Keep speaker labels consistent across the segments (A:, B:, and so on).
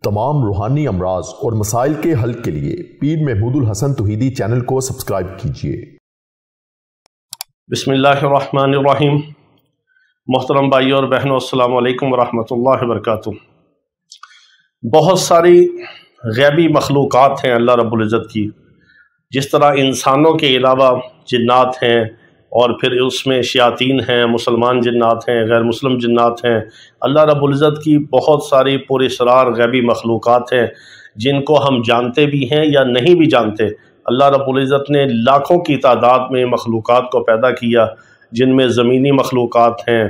A: तमाम रूहानी अमराज और मसाइल के हल के लिए पीर महमूद उल हसन तौहीदी चैनल को सब्सक्राइब कीजिए।
B: बिस्मिल्लाहिर्रहमानिर्रहीम। मोहतरम भाई और बहनों, अस्सलामु अलैकुम वरहमतुल्लाहि वबरकातुहू। बहुत सारी गैबी मखलूक़ात हैं अल्लाह रब्बुल इज़्ज़त की। जिस तरह इंसानों के अलावा जिन्नात हैं और फिर उसमें शयातीन हैं, मुसलमान जिन्नात हैं, गैर मुस्लिम जिन्नात हैं। अल्लाह रब्बुल इज़्ज़त की बहुत सारी पुरअसरार गैबी मखलूक़ात हैं जिनको हम जानते भी हैं या नहीं भी जानते। अल्लाह रब्बुल इज़्ज़त ने लाखों की तादाद में मखलूक़ात को पैदा किया, जिनमें ज़मीनी मखलूक़ात हैं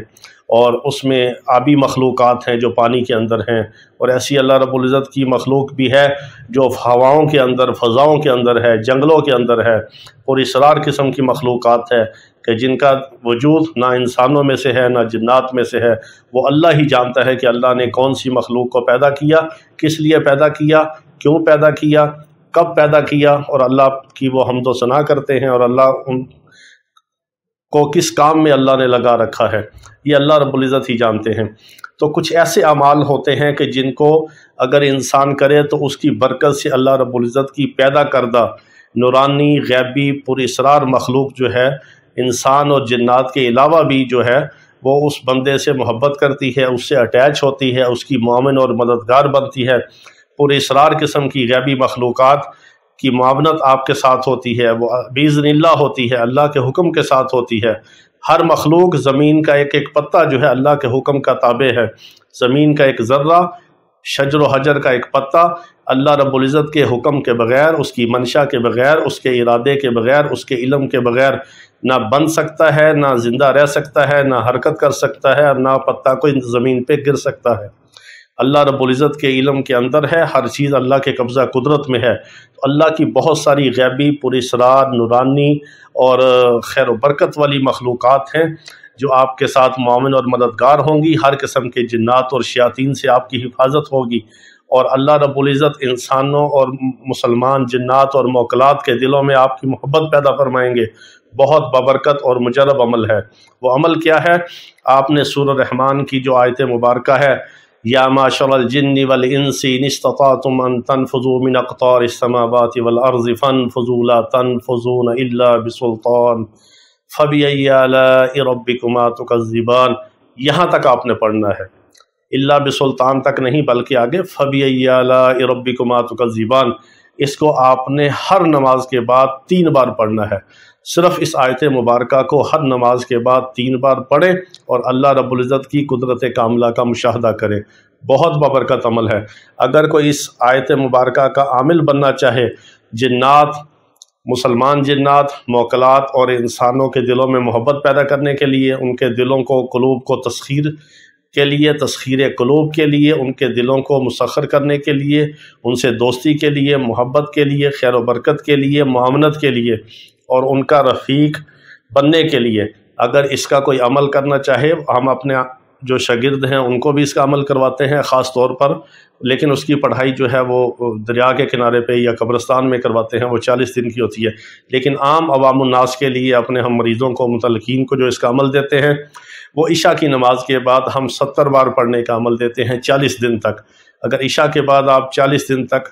B: और उसमें आबी मखलूक़ात हैं जो पानी के अंदर हैं, और ऐसी अल्लाह रब्बुल इज़्ज़त की मखलूक भी है जो हवाओं के अंदर, फ़ज़ाओं के अंदर है, जंगलों के अंदर है। पुरअसरार किस्म की मखलूक़ात है कि जिनका वजूद ना इंसानों में से है ना जिन्नात में से है। वो अल्लाह ही जानता है कि अल्लाह ने कौन सी मखलूक को पैदा किया, किस लिए पैदा किया, क्यों पैदा किया, कब पैदा किया, और अल्लाह की वो हम्द व सना करते हैं और अल्लाह उन को किस काम में अल्लाह ने लगा रखा है, ये अल्लाह रब्बुल इज़्ज़त ही जानते हैं। तो कुछ ऐसे अमाल होते हैं कि जिनको अगर इंसान करे तो उसकी बरकत से अल्लाह रब्बुल इज़्ज़त की पैदा करदा नूरानी गैबी पुरअसरार मखलूक जो है, इंसान और जिन्नात के अलावा भी जो है, वो उस बंदे से मोहब्बत करती है, उससे अटैच होती है, उसकी मोमिन और मददगार बनती है। पुरअसरार किस्म की गैबी मखलूक़ात की मावनत आपके साथ होती है, वो बिइज़्निल्लाह होती है, अल्लाह के हुक्म के साथ होती है। हर मखलूक ज़मीन का एक एक पत्ता जो है अल्लाह के हुक्म का ताबे है। ज़मीन का एक ज़र्रा, शजर व हजर का एक पत्ता अल्लाह रब्बुल इज़्ज़त के हुक्म के बग़ैर, उसकी मंशा के बग़ैर, उसके इरादे के बग़ैर, उसके इल्म के बग़ैर ना बन सकता है, ना ज़िंदा रह सकता है, ना हरकत कर सकता है, और ना पत्ता कोई ज़मीन पे गिर सकता है। अल्लाह रब्बुल इज़्ज़त के इल्म के अंदर है, हर चीज़ अल्लाह के कब्ज़ा कुदरत में है। तो अल्लाह की बहुत सारी गैबी पुरअसरार नूरानी और खैर बरकत वाली मखलूक़ात हैं जो आपके साथ मोमिन और मददगार होंगी। हर किस्म के जिन्नात और शयातीन से आपकी हिफाजत होगी, और अल्लाह रब्बुल इज़्ज़त इंसानों और मुसलमान जिन्नात और मौकलात के दिलों में आपकी मोहब्बत पैदा फरमाएंगे। बहुत बबरकत और मुजरब अमल है। वो अमल क्या है? आपने सूरह रहमान की जो आयत मुबारका है, या माशरल जिन्नि वल इंसी इन इस्तताअतुम अन तनफुज़ू मिन अक़तारिस समावाति वल अर्ज़ि फनफुज़ू ला तनफुज़ून इल्ला बिसुल्तान फ़बिअय्यि आलाइ रब्बिकुमा तुकज़्ज़िबान। यहाँ तक आपने पढ़ना है, इल्ला बिसुल्तान तक नहीं, बल्कि आगे फ़बिअय्यि आलाइ रब्बिकुमा तुकज़्ज़िबान। इसको आपने हर नमाज के बाद 3 बार पढ़ना है। सिर्फ़ इस आयत मुबारका को हर नमाज के बाद 3 बार पढ़ें और अल्लाह रब्बुल इज़्ज़त की कुदरत कामिला का मुशाहदा करें। बहुत बबरकत अमल है। अगर कोई इस आयत मुबारका का आमिल बनना चाहे, जिन्नात, मुसलमान जिन्नात, मौकलात और इंसानों के दिलों में मोहब्बत पैदा करने के लिए, उनके दिलों को, क़ुलूब को तस्खीर के लिए, तस्खीर क़ुलूब के लिए, उनके दिलों को मुसख्खर करने के लिए, उनसे दोस्ती के लिए, मोहब्बत के लिए, खैर व बरकत के लिए, मुआवनत के लिए और उनका रफ़ीक बनने के लिए, अगर इसका कोई अमल करना चाहे, हम अपने जो शागिर्द हैं उनको भी इसका अमल करवाते हैं ख़ास तौर पर, लेकिन उसकी पढ़ाई जो है वो दरिया के किनारे पे या कब्रिस्तान में करवाते हैं। वो 40 दिन की होती है। लेकिन आम अवामुन्नास के लिए, अपने हम मरीज़ों को, मुतल्लिकीन को जो इसका अमल देते हैं, वो इशा की नमाज के बाद हम 70 बार पढ़ने का अमल देते हैं 40 दिन तक। अगर इशा के बाद आप 40 दिन तक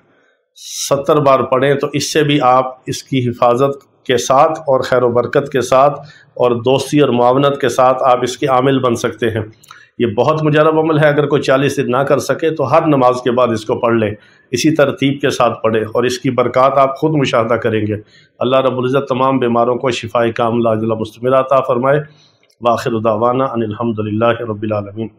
B: 70 बार पढ़ें तो इससे भी आप इसकी हिफाजत के साथ और खैर व बरकत के साथ और दोस्ती और मुआवनत के साथ आप इसके आमिल बन सकते हैं। ये बहुत मुजरब अमल है। अगर कोई 40 दिन ना कर सके तो हर नमाज के बाद इसको पढ़ ले, इसी तरतीब के साथ पढ़े, और इसकी बरक़ात आप ख़ुद मुशाहदा करेंगे। अल्लाह रब्बुल इज़्ज़त तमाम बीमारों को शिफ़ाए कामिला अता फ़रमाए। व आखिरु दावाना अनिल हम्दुलिल्लाहि रब्बिल आलमीन।